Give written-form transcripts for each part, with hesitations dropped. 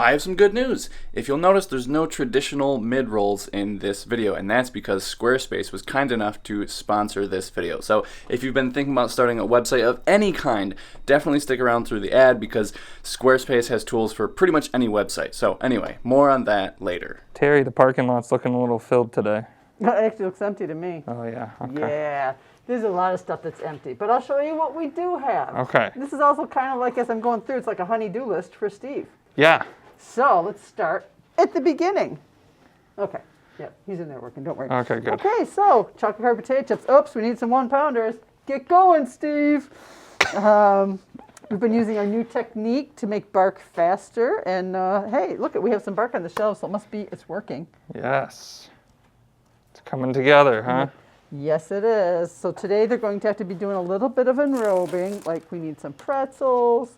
I have some good news. If you'll notice, there's no traditional mid-rolls in this video, and that's because Squarespace was kind enough to sponsor this video. So if you've been thinking about starting a website of any kind, definitely stick around through the ad because Squarespace has tools for pretty much any website. So anyway, more on that later. Terry, the parking lot's looking a little filled today. It actually looks empty to me. Oh, yeah. Okay. Yeah. There's a lot of stuff that's empty, but I'll show you what we do have. Okay. This is also kind of like, as I'm going through, it's like a honey-do list for Steve. Yeah. So let's start at the beginning. Okay. Yeah, he's in there working. Don't worry. Okay, good. Okay, so chocolate covered potato chips. Oops, we need some 1-pounders. Get going, Steve. We've been using our new technique to make bark faster. And hey, look, we have some bark on the shelves, so it must be, it's working. Yes. It's coming together, huh? Yes, it is. So today they're going to have to be doing a little bit of enrobing, like we need some pretzels.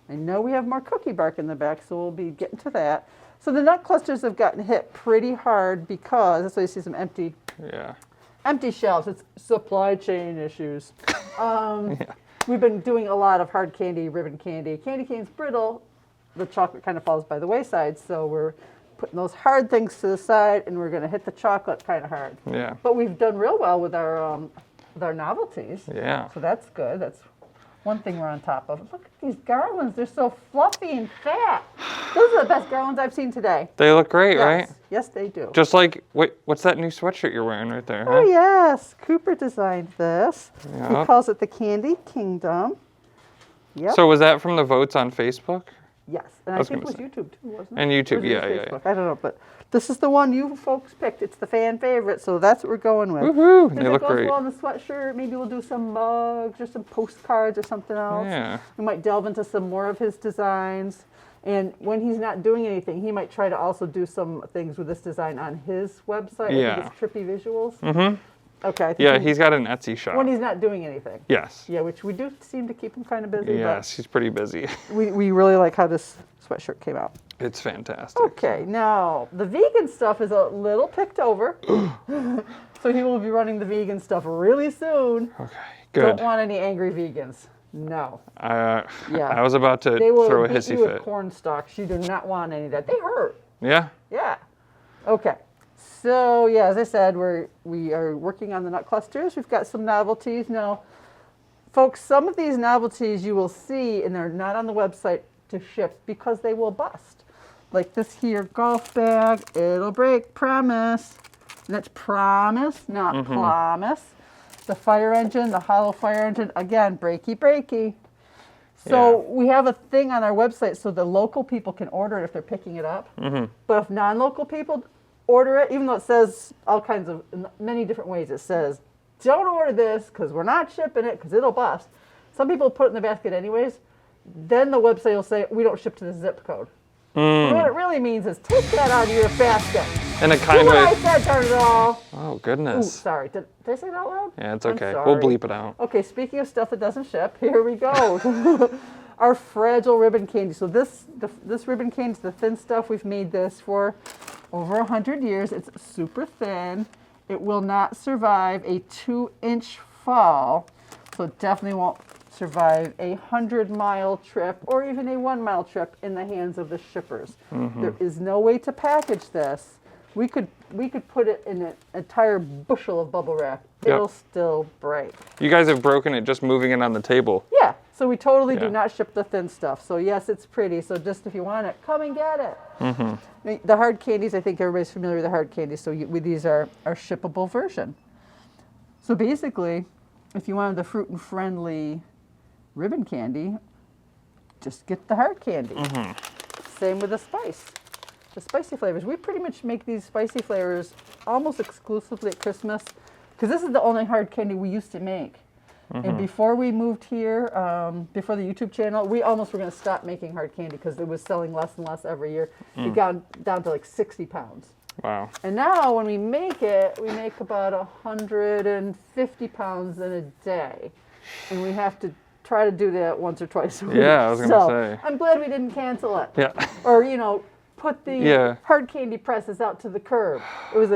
I know we have more cookie bark in the back, so we'll be getting to that. So the nut clusters have gotten hit pretty hard because, that's why you see some empty shelves. It's supply chain issues. We've been doing a lot of hard candy, ribbon candy. Candy cane's brittle. The chocolate kind of falls by the wayside, so we're putting those hard things to the side, and we're going to hit the chocolate kind of hard. Yeah. But we've done real well with our novelties. Yeah. So that's good. That's one thing we're on top of. Look at these garlands. They're so fluffy and fat. Those are the best garlands I've seen today. They look great, right? Yes, they do. Just like, what's that new sweatshirt you're wearing right there, huh? Oh, yes. Cooper designed this. Yep. He calls it the Candy Kingdom. Yep. So was that from the votes on Facebook? Yes. And I think it was YouTube, too, wasn't it? And YouTube, Or was it yeah. Facebook? I don't know, but this is the one you folks picked. It's the fan favorite, so that's what we're going with. Woohoo! They If look it goes great. well on the sweatshirt, maybe we'll do some mugs or some postcards or something else. Yeah. We might delve into some more of his designs. And when he's not doing anything, he might try to also do some things with this design on his website. Yeah. I think it's Trippy Visuals. Mm-hmm. Okay. I think Yeah, he's got an Etsy shop. when he's not doing anything. Yes. Yeah, which we do seem to keep him kind of busy. Yes, he's pretty busy. But we really like how this sweatshirt came out. It's fantastic. Okay, now the vegan stuff is a little picked over. So he will be running the vegan stuff really soon. Okay, good. Don't want any angry vegans. No. Yeah. Yeah. I was about to They will throw a beat hissy you with fit. corn stalks. You do not want any of that. They hurt. Yeah? Yeah. Okay. So yeah, as I said, we are working on the nut clusters. We've got some novelties now, folks. Some of these novelties you will see, and they're not on the website to ship because they will bust. Like this here golf bag, it'll break, promise. And that's promise, not promise. The fire engine, the hollow fire engine, again, breaky. So we have a thing on our website so the local people can order it if they're picking it up. But if non-local people order it, even though it says all kinds of, in many different ways, it says, don't order this because we're not shipping it because it'll bust. Some people put it in the basket anyways. Then the website will say, we don't ship to the zip code. What it really means is take that out of your basket. In a Do kind what way. I said, turn it off. Oh, Ooh, goodness. sorry. Did I say it out loud? Yeah, it's I'm okay. sorry. We'll bleep it out. Okay, speaking of stuff that doesn't ship, here we go. Our fragile ribbon candy. So this ribbon candy is the thin stuff. We've made this for over 100 years. It's super thin. It will not survive a 2-inch fall. So it definitely won't survive a 100-mile trip or even a 1-mile trip in the hands of the shippers. There is no way to package this. We could put it in an entire bushel of bubble wrap. It'll still break. You guys have broken it just moving it on the table. Yeah, so we totally do not ship the thin stuff. So yes, it's pretty. So just if you want it, come and get it. The hard candies, I think everybody's familiar with the hard candies. So these are our shippable version. So basically, if you wanted the fruit and friendly ribbon candy, just get the hard candy. Same with the spice. The spicy flavors. We pretty much make these spicy flavors almost exclusively at Christmas because this is the only hard candy we used to make. And before we moved here, before the YouTube channel, we almost were going to stop making hard candy because it was selling less and less every year. It got down to like 60 pounds. Wow. And now when we make it, we make about 150 pounds in a day. And we have to try to do that once or twice a week. Yeah, I was going to say. I'm glad we didn't cancel it. Yeah. Or, put the hard candy presses out to the curb. It was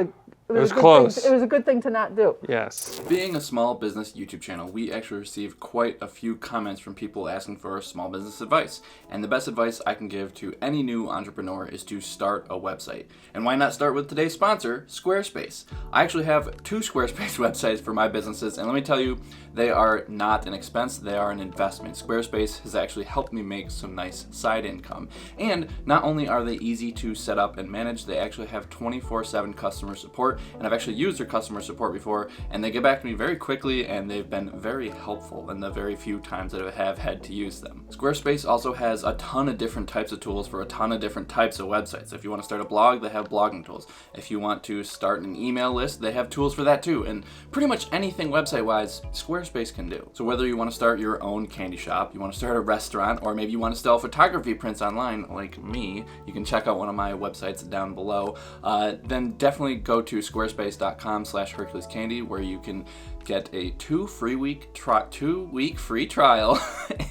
It was a good close. Thing, it was a good thing to not do. Yes. Being a small business YouTube channel, we actually receive quite a few comments from people asking for small business advice. And the best advice I can give to any new entrepreneur is to start a website. And why not start with today's sponsor, Squarespace? I actually have 2 Squarespace websites for my businesses, and let me tell you, they are not an expense, they are an investment. Squarespace has actually helped me make some nice side income. And not only are they easy to set up and manage, they actually have 24/7 customer support, and I've actually used their customer support before, and they get back to me very quickly, and they've been very helpful in the very few times that I have had to use them. Squarespace also has a ton of different types of tools for a ton of different types of websites. If you want to start a blog, they have blogging tools. If you want to start an email list, they have tools for that too, and pretty much anything website-wise, Squarespace can do. So whether you want to start your own candy shop, you want to start a restaurant, or maybe you want to sell photography prints online like me, you can check out one of my websites down below, then definitely go to squarespace.com/HerculesCandy, where you can get a 2-week free trial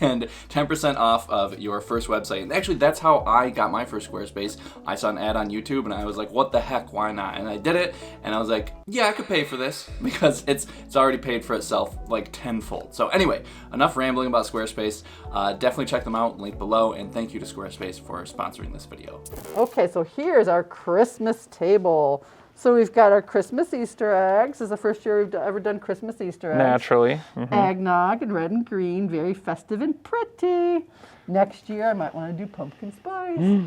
and 10% off of your first website. And actually, that's how I got my first Squarespace. I saw an ad on YouTube and I was like, what the heck, why not? And I did it, and I was like, yeah, I could pay for this because it's already paid for itself like tenfold. So anyway, enough rambling about Squarespace. Definitely check them out, link below, and thank you to Squarespace for sponsoring this video. Okay, so here's our Christmas table. So we've got our Christmas Easter eggs. This is the first year we've ever done Christmas Easter eggs. Naturally. Eggnog in red and green, very festive and pretty. Next year I might want to do pumpkin spice. I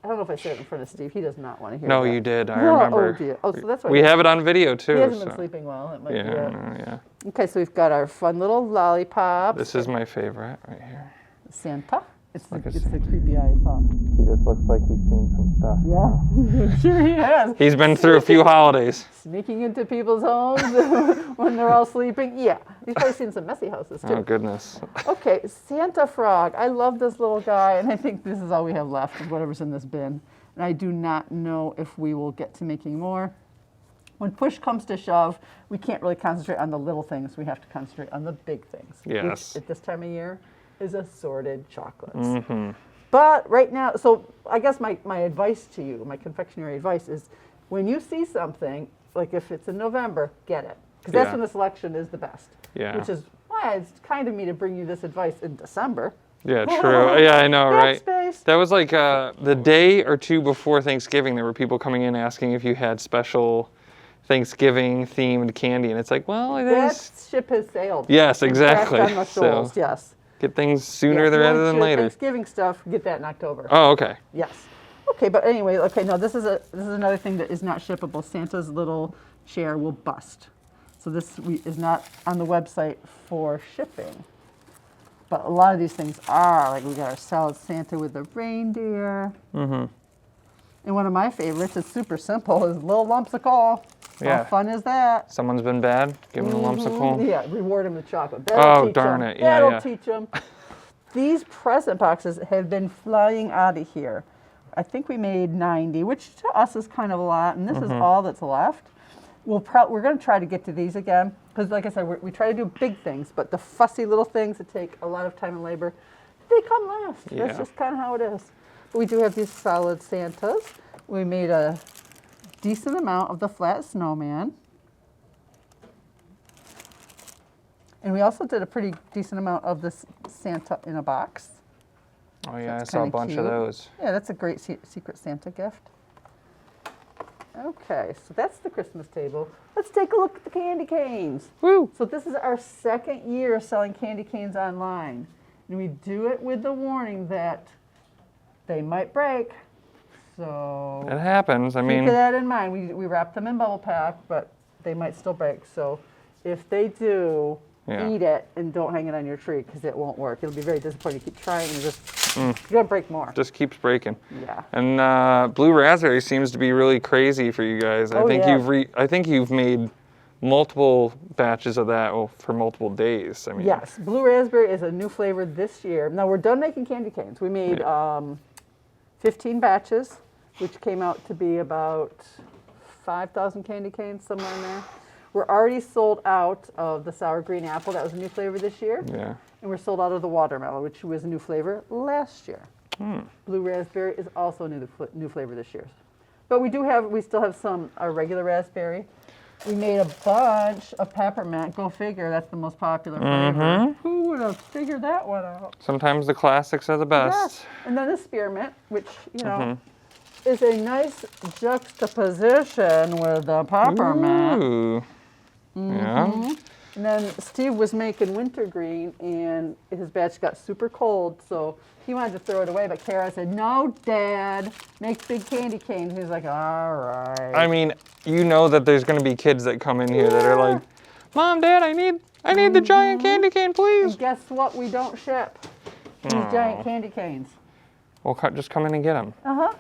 don't know if I said it in front of Steve. He does not want to hear No, that. you did. I remember. Oh, dear. Oh, so that's why we have it on video too. He hasn't been sleeping well. It might be it. Yeah. Okay, so we've got our fun little lollipops. This is my favorite right here. Santa. It's the Like creepy eye pop. He just looks like he's seen some stuff. Yeah, sure he has. He's been through a few holidays. Sneaking into people's homes when they're all sleeping. Yeah, he's probably seen some messy houses too. Oh, goodness. Okay, Santa Frog. I love this little guy, and I think this is all we have left of whatever's in this bin. And I do not know if we will get to making more. When push comes to shove, we can't really concentrate on the little things. We have to concentrate on the big things. Yes. Which, at this time of year, is assorted chocolates. But right now, so I guess my advice to you, my confectionery advice is when you see something, like if it's in November, get it. Because that's when the selection is the best. Yeah. Which is why it's kind of me to bring you this advice in December. Yeah, true. Yeah, I know, right? Backspace. That was like the day or two before Thanksgiving, there were people coming in asking if you had special Thanksgiving themed candy. And it's like, well, That ship has sailed. Yes, exactly. Back on the shoals, yes. Get things sooner rather than later. Thanksgiving stuff, get that in October. Oh, okay. Yes. Okay, but anyway, okay, no, this is another thing that is not shippable. Santa's little chair will bust. So this is not on the website for shipping. But a lot of these things are, like we got our salad Santa with the reindeer. And one of my favorites, it's super simple, is little lumps of coal. Yeah. How fun is that? Someone's been bad, give them the lumps of coal. Yeah, reward them with chocolate. Oh, darn it. Yeah, That'll teach them. These present boxes have been flying out of here. I think we made 90, which to us is kind of a lot, and this is all that's left. We're going to try to get to these again, because like I said, we try to do big things, but the fussy little things that take a lot of time and labor, they come last. Yeah. That's just kind of how it is. But we do have these solid Santas. We made a decent amount of the flat snowman. And we also did a pretty decent amount of this Santa in a box. Oh, yeah, That's I saw a kinda bunch cute. of those. Yeah, that's a great Secret Santa gift. Okay, so that's the Christmas table. Let's take a look at the candy canes. Woo! So this is our second year selling candy canes online. And we do it with the warning that they might break. So It happens. I mean, keep that in mind. We wrap them in bubble pack, but they might still break. So if they do, eat it and don't hang it on your tree because it won't work. It'll be very disappointing. Keep trying and just you're gonna break more. just keeps breaking. Yeah. And blue raspberry seems to be really crazy for you guys. I think yeah. I think you've made multiple batches of that for multiple days. I mean, Yes, blue raspberry is a new flavor this year. Now we're done making candy canes. We made 15 batches, which came out to be about 5,000 candy canes, somewhere in there. We're already sold out of the sour green apple. That was a new flavor this year. Yeah. And we're sold out of the watermelon, which was a new flavor last year. Blue raspberry is also a new flavor this year. But we still have some regular raspberry. We made a bunch of peppermint. Go figure, that's the most popular flavor. Who would have figured that one out? Sometimes the classics are the best. Yes. And then the spearmint, which, you know, is a nice juxtaposition with the peppermint. Ooh. Yeah. And then Steve was making wintergreen, and his batch got super cold, so he wanted to throw it away. But Kara said, "No, Dad, make big candy canes." He's like, "All right." I mean, you know that there's going to be kids that come in here that are like, "Mom, Dad, I need the giant candy cane, please." And guess what? We don't ship these giant candy canes. Well, just come in and get them.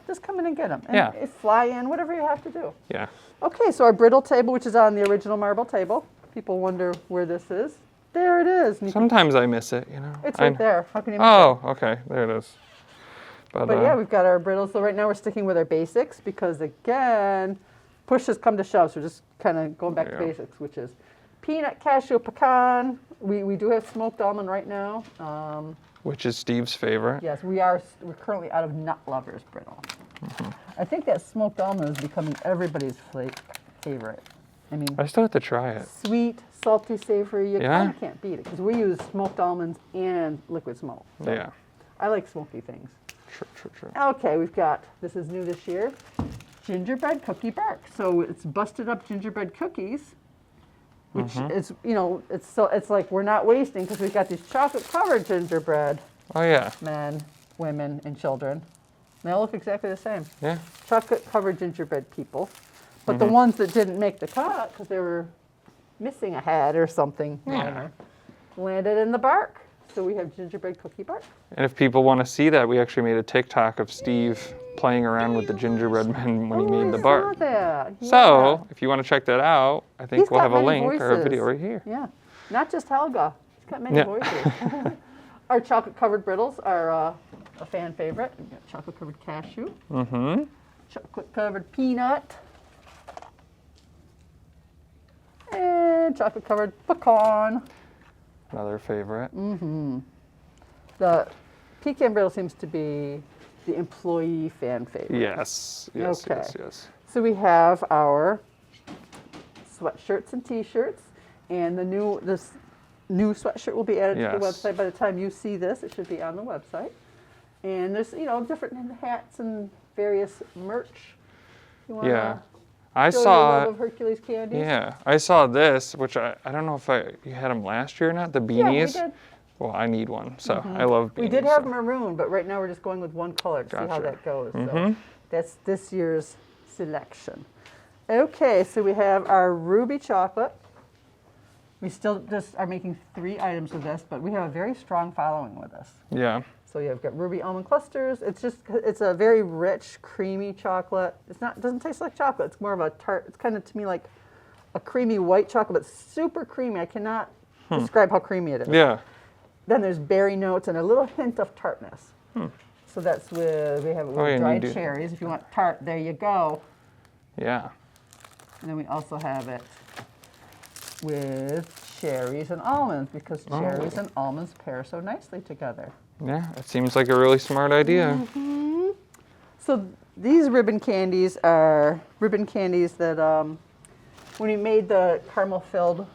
Just come in and get them. And fly in, whatever you have to do. Yeah. Okay, so our brittle table, which is on the original marble table. People wonder where this is. There it is. Sometimes I miss it, you know. It's right there. How can you miss it? Oh, okay. There it is. But yeah, we've got our brittles. So right now we're sticking with our basics because, again, push has come to shove. So we're just kind of going back to basics, which is peanut, cashew, pecan. We do have smoked almond right now. Which is Steve's favorite. Yes, we're currently out of nut lovers brittle. I think that smoked almond is becoming everybody's favorite. I mean, I still have to try it. Sweet, salty, savory. You Yeah? kind of can't beat it because we use smoked almonds and liquid smoke. So Yeah. I like smoky things. True. Okay, this is new this year, gingerbread cookie bark. So it's busted up gingerbread cookies, which is, you know, it's like we're not wasting because we've got these chocolate covered gingerbread Oh, yeah. men, women, and children. They all look exactly the same. Yeah. Chocolate covered gingerbread people. But the ones that didn't make the cut because they were missing a head or something, landed in the bark. So we have gingerbread cookie bark. And if people want to see that, we actually made a TikTok of Steve playing around with the gingerbread men when he made the bark. Saw that. Yeah. So if you want to check that out, I think He's we'll got have a many link or a voices. video right here. Yeah, not just Helga. He's got many voices. Our chocolate covered brittles are a fan favorite. We've got chocolate covered cashew. Chocolate covered peanut. And chocolate covered pecan. Another favorite. The pecan brittle seems to be the employee fan favorite. Yes. So we have our sweatshirts and t-shirts, and this new sweatshirt will be added to the website. By the time you see this, it should be on the website. And there's, you know, different hats and various merch. You wanna I show saw your love of Hercules candies? Yeah, I saw this, which I don't know if you had them last year or not. The beanies. Yeah, we did. Well, I need one, so I love beanies. We did have maroon, but right now we're just going with one color to see how that goes. So that's this year's selection. Okay, so we have our ruby chocolate. We still just are making 3 items of this, but we have a very strong following with this. Yeah. So you've got ruby almond clusters. It's a very rich, creamy chocolate. It doesn't taste like chocolate. It's more of a tart. It's kind of to me like a creamy white chocolate, but super creamy. I cannot describe how creamy it is. Yeah. Then there's berry notes and a little hint of tartness. So that's we have it with dried cherries. If you want tart, there you go. Yeah. And then we also have it with cherries and almonds because cherries and almonds pair so nicely together. Yeah, it seems like a really smart idea. So these ribbon candies are ribbon candies that when we made the caramel-filled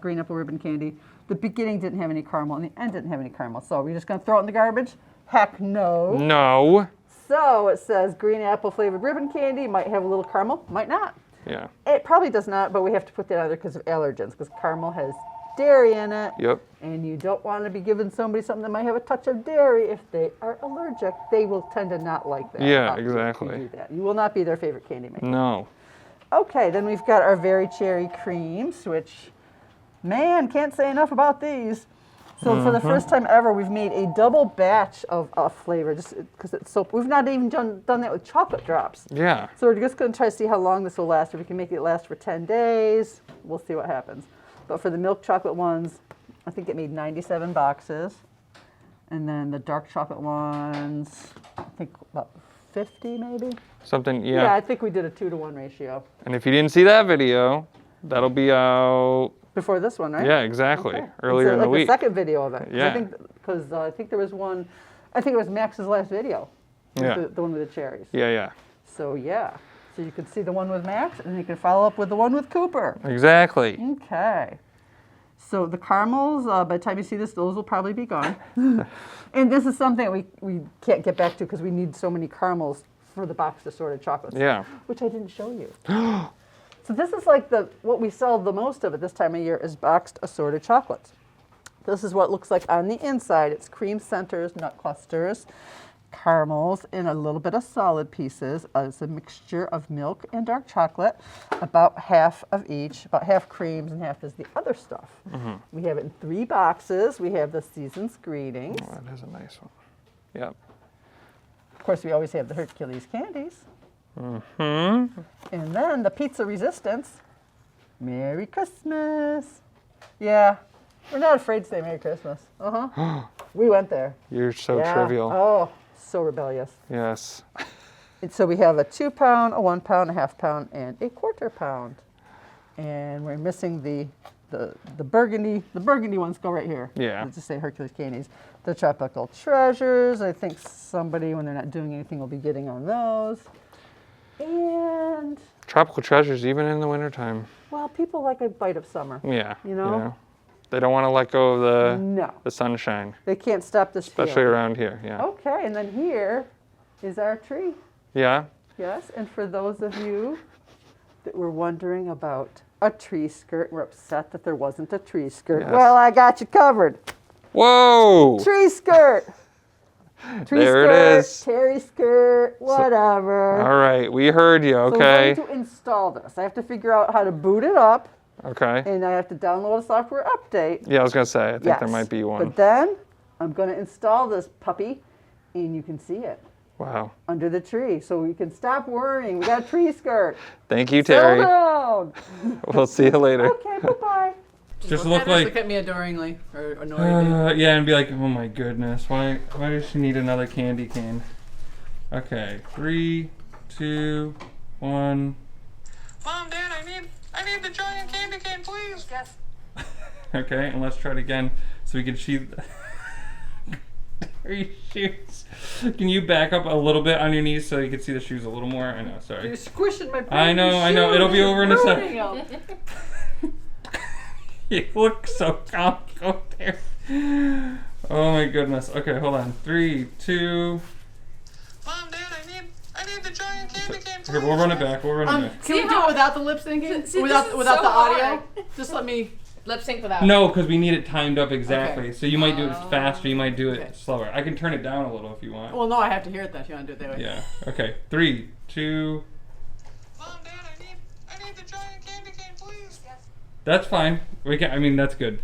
green apple ribbon candy, the beginning didn't have any caramel and the end didn't have any caramel. So we're just going to throw it in the garbage? Heck no. No. So it says green apple flavored ribbon candy, might have a little caramel, might not. Yeah. It probably does not, but we have to put that on there because of allergens, because caramel has dairy in it. Yep. And you don't want to be giving somebody something that might have a touch of dairy if they are allergic. They will tend to not like that. Yeah, exactly. You do that. You will not be their favorite candy maker. No. Okay, then we've got our very cherry creams, which, man, can't say enough about these. So for the first time ever, we've made a double batch of a flavor, just because it's so. We've not even done that with chocolate drops. Yeah. So we're just going to try to see how long this will last. If we can make it last for 10 days, we'll see what happens. But for the milk chocolate ones, I think it made 97 boxes. And then the dark chocolate ones, I think about 50 maybe. Something, Yeah, I think we did a 2-to-1 ratio. And if you didn't see that video, that'll be out. Before this one, right? Yeah, exactly. Okay. Earlier in the week. The second video of it. Yeah. Because I think there was one, I think it was Max's last video. Yeah. The one with the cherries. Yeah. So yeah, so you can see the one with Max, and then you can follow up with the one with Cooper. Exactly. Okay. So the caramels, by the time you see this, those will probably be gone. And this is something we can't get back to because we need so many caramels for the box assorted chocolates. Yeah. Which I didn't show you. So this is like what we sell the most of at this time of year is boxed assorted chocolates. This is what it looks like on the inside. It's cream centers, nut clusters, caramels, and a little bit of solid pieces. It's a mixture of milk and dark chocolate, about half of each, about half creams and half is the other stuff. We have it in 3 boxes. We have the Season's Greetings. Oh, that is a nice one. Yep. Of course, we always have the Hercules candies. Hmm. And then the Pizza Resistance. Merry Christmas. Yeah, we're not afraid to say Merry Christmas. We went there. You're so Yeah. trivial. Oh, so rebellious. Yes. And so we have a 2 pound, a 1 pound, a half pound, and a quarter pound. And we're missing the burgundy. The burgundy ones go right here. Yeah. Let's just say Hercules candies. The Tropical Treasures. I think somebody, when they're not doing anything, will be getting on those. And, Tropical treasures, even in the wintertime. well, people like a bite of summer. Yeah. You know? They don't want to let go of No. the sunshine, They can't stop this especially feeling. around here. Yeah. Okay, and then here is our tree. Yeah. Yes, and for those of you that were wondering about a tree skirt, we're upset that there wasn't a tree skirt. Yes. Well, I got you covered. Whoa! Tree skirt. Tree There skirt, it is. Terry skirt, whatever. All right, we heard you. So Okay. I'm going to install this. I have to figure out how to boot it up, Okay. and I have to download a software update. Yeah, I was gonna say. I think there Yes. might be one. But then I'm going to install this puppy, and you can see it Wow. under the tree. So we can stop worrying. We got a tree skirt. Thank you, Settle Terry. down. We'll see you later. Okay, bye-bye. Just look look at us, like. look at me adoringly or annoyingly. Yeah, and be like, oh my goodness, why does she need another candy cane? Okay, 3, 2, 1. Mom, Dad, I need the giant candy cane, please. Yes. Okay, and let's try it again so we can see your shoes. Can you back up a little bit on your knees so you can see the shoes a little more? I know, You're sorry. squishing my I know, it'll be over in a sec. second. You look so calm out there. Oh my goodness. Okay, hold on. 3, 2. Mom, Dad, I need the giant candy cane. Here, we'll run it back. We'll run it back. Can we do it without the lip syncing? See, without this is without so the audio? hard. Just let me. Lip sync without. No, because we need it timed up exactly. Okay. So you might do it faster. You might do it Okay. slower. I can turn it down a little if you want. Well, no, I have to hear it then. If you want to do it that way. Yeah. Okay. 3, 2. Mom, Dad, I need the giant candy cane, please. Yes. That's fine. We can. I mean, that's good.